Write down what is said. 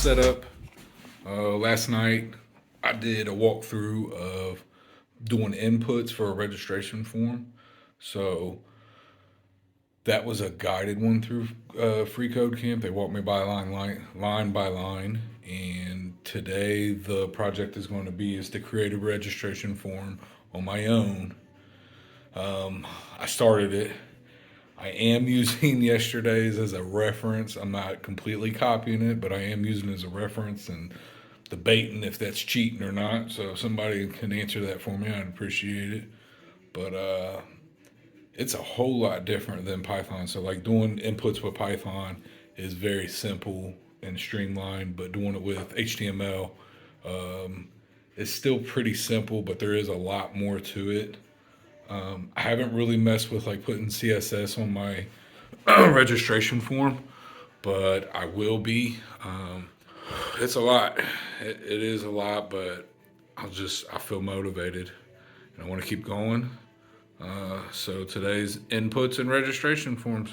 setup. Last night I did a walkthrough of doing inputs for a registration form. So that was a guided one through Free Code Camp. They walked me by line by line. And today the project is going to be is to create a registration form on my own. I started it. I am using yesterday's as a reference. I'm not completely copying it, but I am using it as a reference and debating if that's cheating or not. So if somebody can answer that for me, I'd appreciate it. But it's a whole lot different than Python. So like doing inputs with Python is very simple and streamlined, but doing it with HTML is still pretty simple, but there is a lot more to it. I haven't really messed with like putting CSS on my registration form, but I will be. It's a lot. It is a lot, but I feel motivated and I want to keep going. So today's inputs and registration forms.